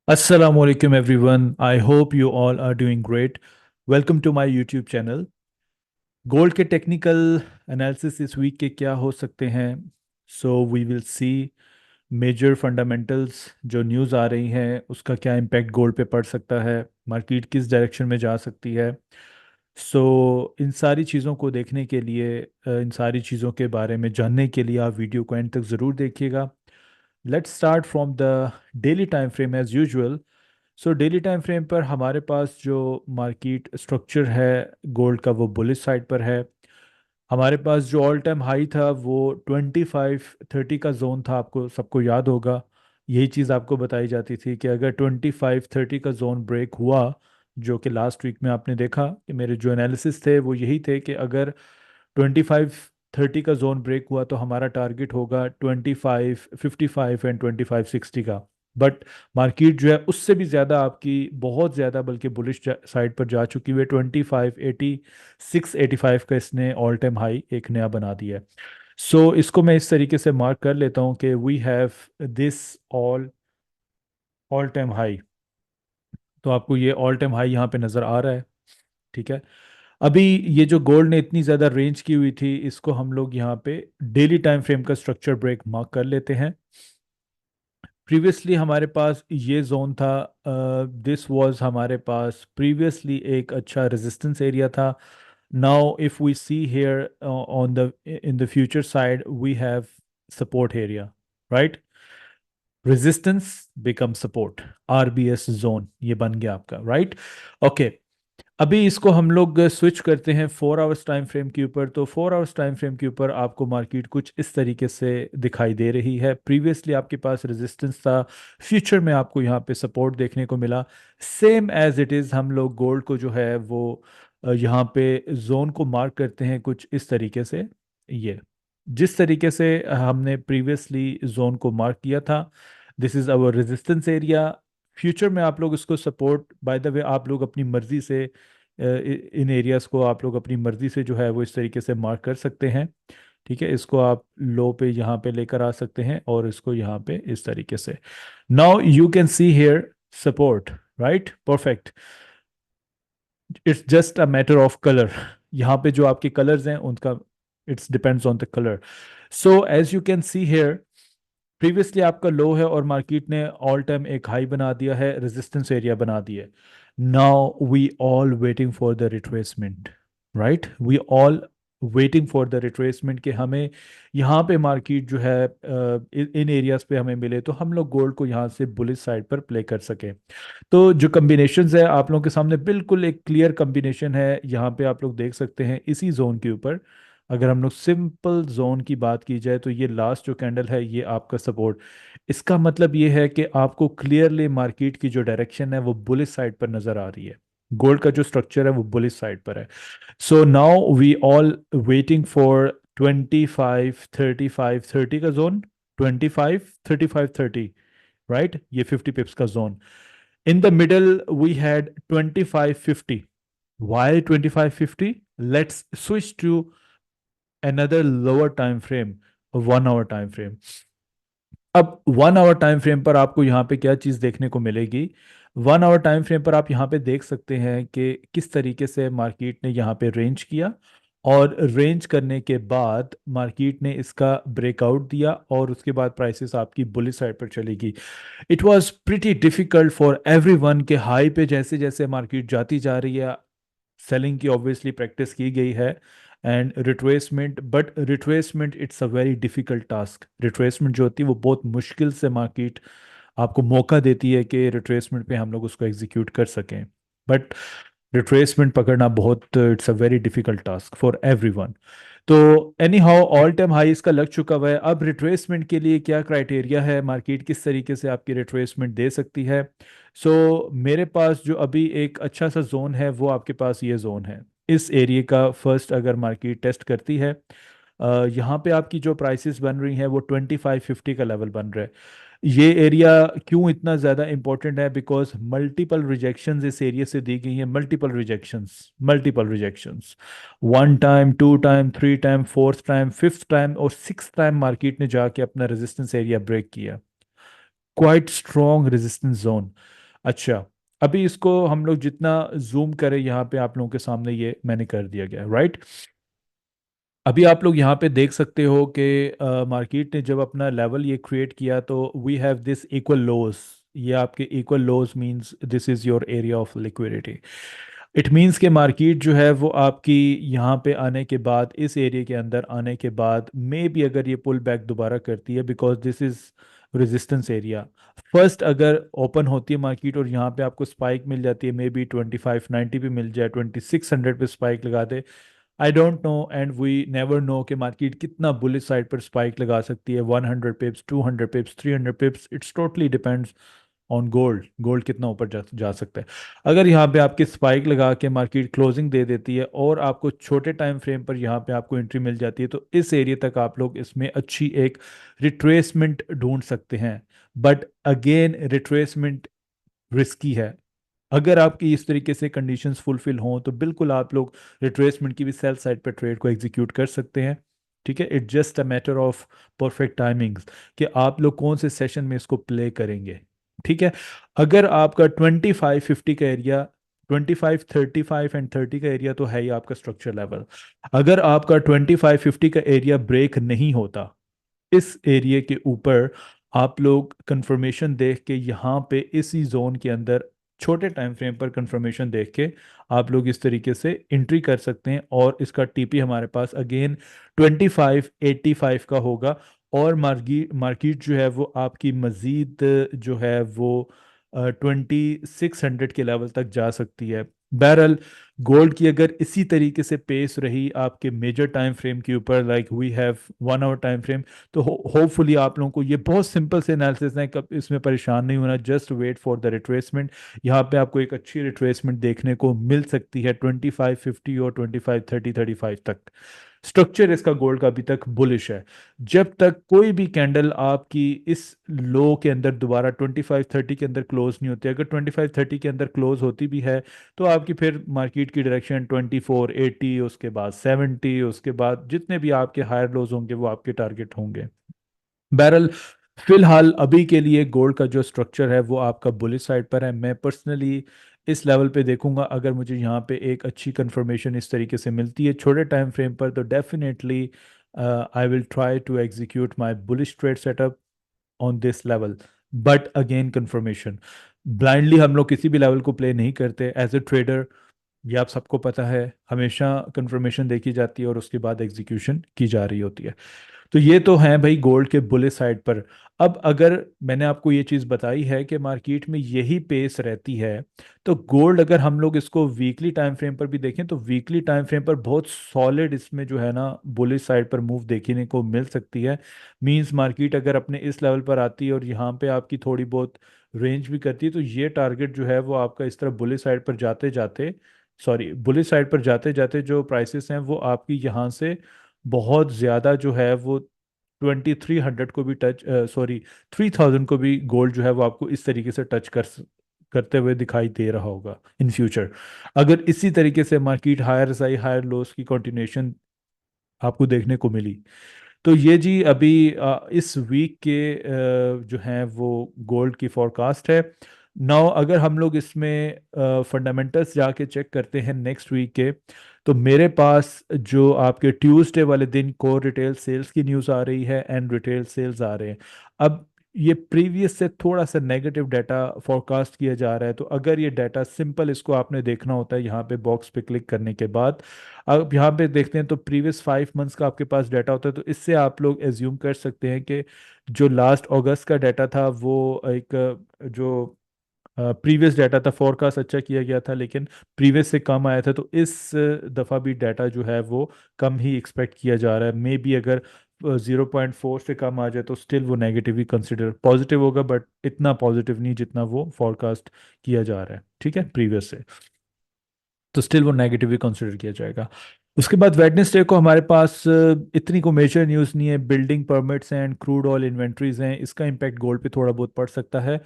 Assalamu alaikum everyone. I hope you all are doing great. Welcome to my YouTube channel. Gold के technical analysis इस week के क्या हो सकते हैं? So we will see major fundamentals जो news आ रही हैं उसका क्या इम्पैक्ट गोल्ड पे पड़ सकता है, मार्केट किस डायरेक्शन में जा सकती है। इन सारी चीज़ों को देखने के लिए इन सारी चीज़ों के बारे में जानने के लिए आप वीडियो को एंड तक ज़रूर देखिएगा। Let's start from the daily time frame as usual. Daily time frame पर हमारे पास जो मार्केट स्ट्रक्चर है गोल्ड का वो बुलिश साइड पर है। हमारे पास जो ऑल टाइम हाई था वो 2530 का जोन था, आपको सबको याद होगा। यही चीज़ आपको बताई जाती थी कि अगर 2530 का जोन ब्रेक हुआ, जो कि लास्ट वीक में आपने देखा कि मेरे जो एनालिसिस थे वो यही थे कि अगर 2530 का जोन ब्रेक हुआ तो हमारा टारगेट होगा 2555 एंड 2560 का। बट मार्केट जो है उससे भी ज़्यादा आपकी बहुत ज़्यादा बल्कि बुलिश साइड पर जा चुकी हुई है। 2586 85 का इसने ऑल टाइम हाई एक नया बना दिया है। इसको मैं इस तरीके से मार्क कर लेता हूँ कि we have this all all time high. तो आपको ये ऑल टाइम हाई यहाँ पे नज़र आ रहा है, ठीक है। अभी ये जो गोल्ड ने इतनी ज़्यादा रेंज की हुई थी, इसको हम लोग यहाँ पे डेली टाइम फ्रेम का स्ट्रक्चर ब्रेक मार्क कर लेते हैं। प्रीवियसली हमारे पास ये जोन था, दिस वाज हमारे पास प्रीवियसली एक अच्छा रेजिस्टेंस एरिया था। Now if we see here on the in the future side we have support area, right. Resistance become support, RBS zone ये बन गया आपका, राइट। ओके, अभी इसको हम लोग स्विच करते हैं 4 आवर्स टाइम फ्रेम के ऊपर। तो 4 आवर्स टाइम फ्रेम के ऊपर आपको मार्केट कुछ इस तरीके से दिखाई दे रही है। प्रीवियसली आपके पास रेजिस्टेंस था, फ्यूचर में आपको यहाँ पे सपोर्ट देखने को मिला। सेम एज इट इज़ हम लोग गोल्ड को जो है वो यहाँ पे जोन को मार्क करते हैं कुछ इस तरीके से। ये जिस तरीके से हमने प्रीवियसली जोन को मार्क किया था, this is our resistance area. Future में आप लोग इसको सपोर्ट, बाय द वे आप लोग अपनी मर्जी से इन एरियाज को आप लोग अपनी मर्जी से जो है वो इस तरीके से मार्क कर सकते हैं, ठीक है। इसको आप लो पे यहाँ पे लेकर आ सकते हैं और इसको यहाँ पे इस तरीके से। Now you can see here support, right, perfect. It's just a matter of colour. यहाँ पे जो आपके कलर्स हैं उनका it's depends on the colour. So as you can see here, previously आपका लो है और मार्केट ने ऑल टाइम एक हाई बना दिया है, रेजिस्टेंस एरिया बना दिया है। Now we all waiting for the retracement, right. We all waiting for the retracement कि हमें यहाँ पे मार्केट जो है इन एरियाज पे हमें मिले तो हम लोग गोल्ड को यहाँ से बुलिश साइड पर प्ले कर सकें। तो जो कम्बिनेशंस है आप लोगों के सामने बिल्कुल एक क्लियर कम्बिनेशन है, यहाँ पे आप लोग देख सकते हैं इसी जोन के ऊपर। अगर हम लोग सिंपल जोन की बात की जाए तो ये लास्ट जो कैंडल है ये आपका सपोर्ट। इसका मतलब ये है कि आपको क्लियरली मार्केट की जो डायरेक्शन है वो बुलिश साइड पर नजर आ रही है। गोल्ड का जो स्ट्रक्चर है वो बुलिश साइड पर है। So now we all waiting for 25 35 30 का जोन। 25 35 30, राइट, ये 50 पिप्स का zone. In the middle, we had 2550. Why 2550? Let's switch to another lower time frame, a 1 hour time frame. अब 1 आवर टाइम फ्रेम पर आपको यहाँ पे क्या चीज़ देखने को मिलेगी? 1 आवर टाइम फ्रेम पर आप यहाँ पे देख सकते हैं कि किस तरीके से मार्केट ने यहाँ पे रेंज किया और रेंज करने के बाद मार्केट ने इसका ब्रेकआउट दिया और उसके बाद प्राइसेस आपकी बुलिश साइड पर चलेगी। It was pretty difficult for every one के हाई पे जैसे जैसे मार्केट जाती जा रही है, सेलिंग की ऑब्वियसली प्रैक्टिस की गई है and retracement, but retracement it's a very difficult task. Retracement जो होती है वो बहुत मुश्किल से मार्केट आपको मौका देती है कि रिट्रेसमेंट पे हम लोग उसको एग्जीक्यूट कर सकें। बट रिट्रेसमेंट पकड़ना बहुत, it's a very difficult task for everyone. तो anyhow all time high इसका लग चुका हुआ है। अब रिट्रेसमेंट के लिए क्या क्राइटेरिया है, मार्केट किस तरीके से आपकी रिट्रेसमेंट दे सकती है? मेरे पास जो अभी एक अच्छा सा जोन है वो आपके पास ये जोन है। इस एरिया का फर्स्ट अगर मार्केट टेस्ट करती है, यहाँ पे आपकी जो प्राइसेस बन रही हैं वो 2550 का लेवल बन रहा है। ये एरिया क्यों इतना ज़्यादा इंपॉर्टेंट है? बिकॉज मल्टीपल रिजेक्शंस इस एरिया से दी गई हैं, multiple rejections. 1 time, 2 time, 3 time, fourth time, fifth time और सिक्स टाइम मार्केट ने जाके अपना रेजिस्टेंस एरिया ब्रेक किया। Quite strong resistance zone. अच्छा, अभी इसको हम लोग जितना जूम करें यहाँ पे आप लोगों के सामने ये मैंने कर दिया गया, राइट। अभी आप लोग यहाँ पे देख सकते हो कि मार्केट ने जब अपना लेवल ये क्रिएट किया तो we have this equal lows. ये आपके equal lows means this is your area of liquidity. It means कि मार्केट जो है वो आपकी यहाँ पे आने के बाद, इस एरिया के अंदर आने के बाद मे बी अगर ये पुल बैक दोबारा करती है, because this is resistance area. First अगर ओपन होती है मार्केट और यहाँ पे आपको स्पाइक मिल जाती है, मे बी 2590 पे मिल जाए, 2600 पे स्पाइक लगा दे। I don't know and we never know कि मार्केट कितना बुलिश साइड पर स्पाइक लगा सकती है, 100 pips, 200 pips, 300 pips, it's totally depends on gold. Gold कितना ऊपर जा सकता है। अगर यहाँ पे आपकी स्पाइक लगा के मार्केट क्लोजिंग दे देती है और आपको छोटे टाइम फ्रेम पर यहाँ पे आपको एंट्री मिल जाती है, तो इस एरिया तक आप लोग इसमें अच्छी एक रिट्रेसमेंट ढूंढ सकते हैं। बट अगेन रिट्रेसमेंट रिस्की है। अगर आपकी इस तरीके से कंडीशंस फुलफिल हों तो बिल्कुल आप लोग रिट्रेसमेंट की भी सेल साइड पर ट्रेड को एग्जीक्यूट कर सकते हैं। ठीक है, it's just a matter of perfect timings कि आप लोग कौन से सेशन में इसको प्ले करेंगे। ठीक है, अगर आपका 2550 का एरिया, 25 35 एंड 30 का एरिया तो है ही आपका स्ट्रक्चर लेवल। अगर आपका 2550 का एरिया ब्रेक नहीं होता इस एरिया के ऊपर, आप लोग कंफर्मेशन देख के यहाँ पे इसी जोन के अंदर छोटे टाइम फ्रेम पर कंफर्मेशन देख के आप लोग इस तरीके से एंट्री कर सकते हैं। और इसका टीपी हमारे पास अगेन 2585 का होगा। और मार्केट जो है वो आपकी मजीद जो है वो 2600 के लेवल तक जा सकती है। बहरहाल गोल्ड की अगर इसी तरीके से पेस रही आपके मेजर टाइम फ्रेम के ऊपर, like we have 1 hour time frame, तो होपफुली आप लोगों को ये बहुत सिंपल से एनालिसिस है, कब इसमें परेशान नहीं होना, just wait for the retracement. यहाँ पे आपको एक अच्छी रिट्रेसमेंट देखने को मिल सकती है 2550 और 2530 35 तक। स्ट्रक्चर इसका गोल्ड का अभी तक बुलिश है। जब तक कोई भी कैंडल आपकी इस लो के अंदर दोबारा 2530 के अंदर क्लोज नहीं होती, अगर 2530 के अंदर क्लोज होती भी है तो आपकी फिर मार्केट की डायरेक्शन 2480, उसके बाद 70, उसके बाद जितने भी आपके हायर लोज होंगे वो आपके टारगेट होंगे। बहरल फिलहाल अभी के लिए गोल्ड का जो स्ट्रक्चर है वो आपका बुलिश साइड पर है। मैं पर्सनली इस लेवल पे देखूंगा, अगर मुझे यहाँ पे एक अच्छी कंफर्मेशन इस तरीके से मिलती है छोटे टाइम फ्रेम पर, तो definitely I will try to execute my bullish trade setup on this level. But again confirmation, blindly हम लोग किसी भी लेवल को प्ले नहीं करते एज ए ट्रेडर। ये आप सबको पता है, हमेशा कंफर्मेशन देखी जाती है और उसके बाद एग्जीक्यूशन की जा रही होती है। तो ये तो है भाई गोल्ड के बुले साइड पर। अब अगर मैंने आपको ये चीज़ बताई है कि मार्केट में यही पेस रहती है, तो गोल्ड अगर हम लोग इसको वीकली टाइम फ्रेम पर भी देखें तो वीकली टाइम फ्रेम पर बहुत सॉलिड इसमें जो है ना बुलिश साइड पर मूव देखने को मिल सकती है। मींस मार्केट अगर अपने इस लेवल पर आती है और यहाँ पे आपकी थोड़ी बहुत रेंज भी करती है, तो ये टारगेट जो है वो आपका इस तरह बुलिश साइड पर जाते जाते, सॉरी बुलिश साइड पर जाते जाते जो प्राइसेस हैं वो आपकी यहाँ से बहुत ज़्यादा जो है वो 2300 को भी टच, सॉरी 3000 को भी गोल्ड जो है वो आपको इस तरीके से टच करते हुए दिखाई दे रहा होगा इन फ्यूचर। अगर इसी तरीके से market higher high higher lows की कंटिन्यूएशन आपको देखने को मिली, तो ये जी अभी इस वीक के जो हैं वो गोल्ड की फोरकास्ट है। नाउ अगर हम लोग इसमें फंडामेंटल्स जाके चेक करते हैं नेक्स्ट वीक के, तो मेरे पास जो आपके ट्यूसडे वाले दिन कोर रिटेल सेल्स की न्यूज़ आ रही है एंड रिटेल सेल्स आ रहे हैं। अब ये प्रीवियस से थोड़ा सा नेगेटिव डाटा फोरकास्ट किया जा रहा है, तो अगर ये डाटा सिंपल इसको आपने देखना होता है यहाँ पे बॉक्स पे क्लिक करने के बाद, अब यहाँ पे देखते हैं तो प्रीवियस 5 मंथ्स का आपके पास डाटा होता है, तो इससे आप लोग एज्यूम कर सकते हैं कि जो लास्ट अगस्त का डाटा था वो एक जो प्रीवियस डाटा था, फोरकास्ट अच्छा किया गया था लेकिन प्रीवियस से कम आया था, तो इस दफ़ा भी डाटा जो है वो कम ही एक्सपेक्ट किया जा रहा है। मे बी अगर 0.4 से कम आ जाए तो स्टिल वो नेगेटिव ही कंसिडर, पॉजिटिव होगा बट इतना पॉजिटिव नहीं जितना वो फोरकास्ट किया जा रहा है, ठीक है, प्रीवियस से। तो स्टिल वो नेगेटिव ही कंसिडर किया जाएगा। उसके बाद वेडनेसडे को हमारे पास इतनी को मेजर न्यूज़ नहीं है, building permits and crude oil inventories हैं, इसका इम्पैक्ट गोल्ड पे थोड़ा बहुत पड़ सकता है।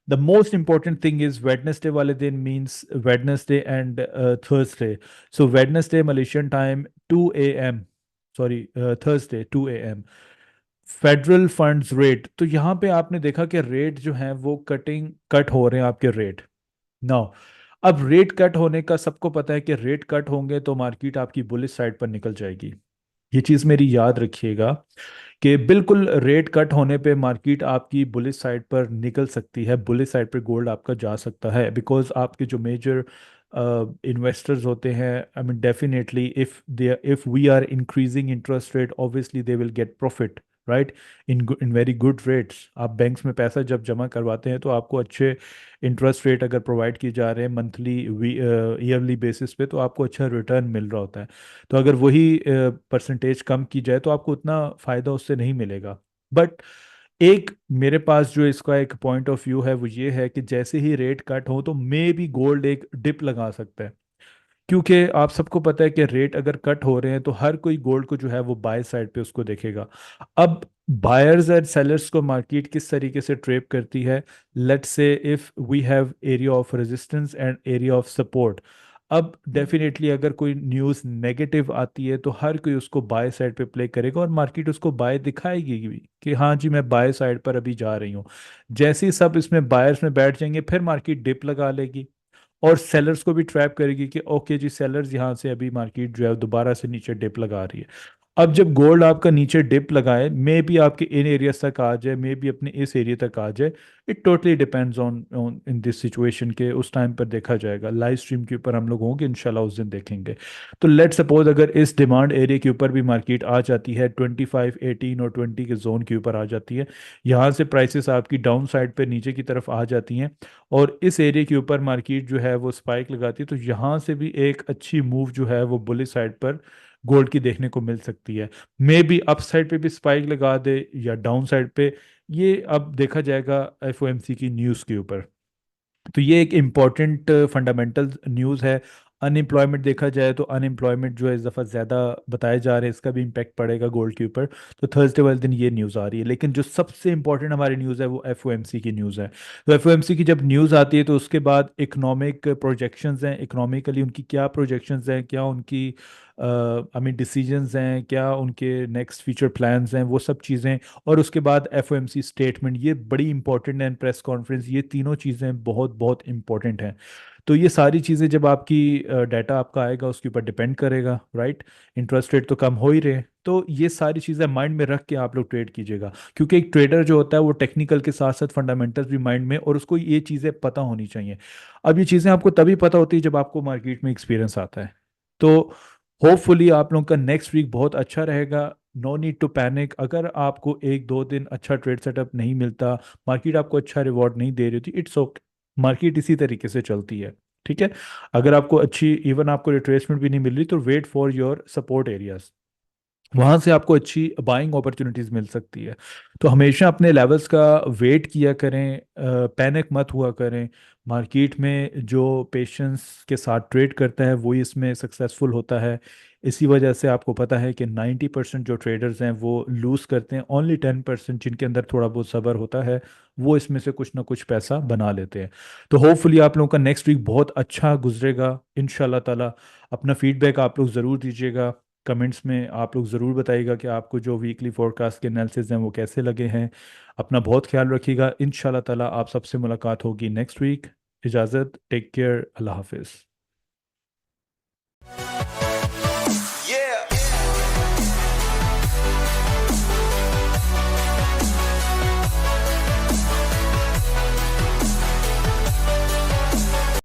The most important thing is Wednesday वाले दिन means Wednesday and Thursday. So Wednesday Malaysian time 2 AM, sorry Thursday 2 AM, federal funds rate, तो यहाँ पे आपने देखा कि रेट जो है वो कट हो रहे हैं आपके रेट। नाउ अब रेट कट होने का सबको पता है कि रेट कट होंगे तो मार्केट आपकी बुलिश साइड पर निकल जाएगी। ये चीज़ मेरी याद रखिएगा कि बिल्कुल रेट कट होने पे मार्केट आपकी बुलिश साइड पर निकल सकती है, बुलिश साइड पर गोल्ड आपका जा सकता है, बिकॉज आपके जो मेजर इन्वेस्टर्स होते हैं, I mean definitely if we are increasing interest rate, obviously they will get profit, right, in very good rates. आप बैंक्स में पैसा जब जमा करवाते हैं तो आपको अच्छे इंटरेस्ट रेट अगर प्रोवाइड किए जा रहे हैं मंथली ईयरली बेसिस पे, तो आपको अच्छा रिटर्न मिल रहा होता है। तो अगर वही परसेंटेज कम की जाए तो आपको उतना फायदा उससे नहीं मिलेगा। बट एक मेरे पास जो इसका एक पॉइंट ऑफ व्यू है वो ये है कि जैसे ही रेट कट हो तो मे बी गोल्ड एक डिप लगा सकता है, क्योंकि आप सबको पता है कि रेट अगर कट हो रहे हैं तो हर कोई गोल्ड को जो है वो बाय साइड पे उसको देखेगा। अब बायर्स एंड सेलर्स को मार्केट किस तरीके से ट्रेप करती है, let's say if we have area of resistance and area of support. अब डेफिनेटली अगर कोई न्यूज़ नेगेटिव आती है तो हर कोई उसको बाय साइड पे प्ले करेगा और मार्केट उसको बाय दिखाएगी भी कि हाँ जी मैं बाय साइड पर अभी जा रही हूँ। जैसे ही सब इसमें बायर्स में बैठ जाएंगे फिर मार्केट डिप लगा लेगी और सेलर्स को भी ट्रैप करेगी कि ओके जी सेलर्स यहाँ से अभी मार्केट जो है दोबारा से नीचे डिप लगा रही है। अब जब गोल्ड आपका नीचे डिप लगाए, मे बी आपके इन एरियाज तक आ जाए, मे बी अपने इस एरिया तक आ जाए, it totally depends on on in this situation के उस टाइम पर देखा जाएगा। लाइव स्ट्रीम के ऊपर हम लोग होंगे इंशाल्लाह उस दिन देखेंगे। तो लेट सपोज अगर इस डिमांड एरिया के ऊपर भी मार्केट आ जाती है 25 18 और 20 के जोन के ऊपर आ जाती है, यहाँ से प्राइसेस आपकी डाउन साइड पे नीचे की तरफ आ जाती हैं और इस एरिया के ऊपर मार्केट जो है वो स्पाइक लगाती है, तो यहाँ से भी एक अच्छी मूव जो है वो बुलिश साइड पर गोल्ड की देखने को मिल सकती है। मे बी अप साइड पे भी स्पाइक लगा दे या डाउन साइड पे, ये अब देखा जाएगा एफओएमसी की न्यूज़ के ऊपर। तो ये एक इम्पॉर्टेंट फंडामेंटल न्यूज़ है। अनएम्प्लॉयमेंट देखा जाए तो अनएम्प्लॉयमेंट जो है इस दफ़ा ज़्यादा बताए जा रहे हैं, इसका भी इम्पैक्ट पड़ेगा गोल्ड के ऊपर। तो थर्सडे वाले दिन ये न्यूज़ आ रही है, लेकिन जो सबसे इंपॉर्टेंट हमारी न्यूज़ है वो एफओएमसी की न्यूज़ है। तो एफओएमसी की जब न्यूज़ आती है तो उसके बाद इकोनॉमिक प्रोजेक्शंस हैं, इकोनॉमिकली उनकी क्या प्रोजेक्शंस हैं, क्या उनकी आई मीन डिसीजंस हैं, क्या उनके नेक्स्ट फ्यूचर प्लान्स हैं, वो सब चीज़ें। और उसके बाद एफओएमसी स्टेटमेंट, ये बड़ी इंपॉर्टेंट है, प्रेस कॉन्फ्रेंस, ये तीनों चीज़ें बहुत बहुत इंपॉर्टेंट हैं। तो ये सारी चीज़ें जब आपकी डाटा आपका आएगा उसके ऊपर डिपेंड करेगा, राइट। इंटरेस्ट रेट तो कम हो ही रहे हैं, तो ये सारी चीज़ें माइंड में रख के आप लोग ट्रेड कीजिएगा, क्योंकि एक ट्रेडर जो होता है वो टेक्निकल के साथ साथ फंडामेंटल्स भी माइंड में, और उसको ये चीज़ें पता होनी चाहिए। अब ये चीज़ें आपको तभी पता होती है जब आपको मार्केट में एक्सपीरियंस आता है। तो होपफुली आप लोगों का नेक्स्ट वीक बहुत अच्छा रहेगा। नो नीड टू पैनिक, अगर आपको एक दो दिन अच्छा ट्रेड सेटअप नहीं मिलता, मार्केट आपको अच्छा रिवॉर्ड नहीं दे रही थी, इट्स ओके, मार्केट इसी तरीके से चलती है, ठीक है। अगर आपको अच्छी इवन आपको रिट्रेसमेंट भी नहीं मिल रही तो wait for your support areas, वहां से आपको अच्छी बाइंग अपॉर्चुनिटीज मिल सकती है। तो हमेशा अपने लेवल्स का वेट किया करें, पैनिक मत हुआ करें। मार्केट में जो पेशेंस के साथ ट्रेड करता है वही इसमें सक्सेसफुल होता है। इसी वजह से आपको पता है कि 90% जो ट्रेडर्स हैं वो लूज करते हैं, ओनली 10% जिनके अंदर थोड़ा बहुत सब्र होता है वो इसमें से कुछ ना कुछ पैसा बना लेते हैं। तो होपफुली आप लोगों का नेक्स्ट वीक बहुत अच्छा गुजरेगा इंशाल्लाह ताला। अपना फीडबैक आप लोग ज़रूर दीजिएगा, कमेंट्स में आप लोग ज़रूर बताइएगा कि आपको जो वीकली फोरकास्ट के एनालिसिस हैं वो कैसे लगे हैं। अपना बहुत ख्याल रखिएगा, इंशाल्लाह ताला आप सबसे मुलाकात होगी नेक्स्ट वीक। इजाज़त, टेक केयर, अल्लाह हाफिज़।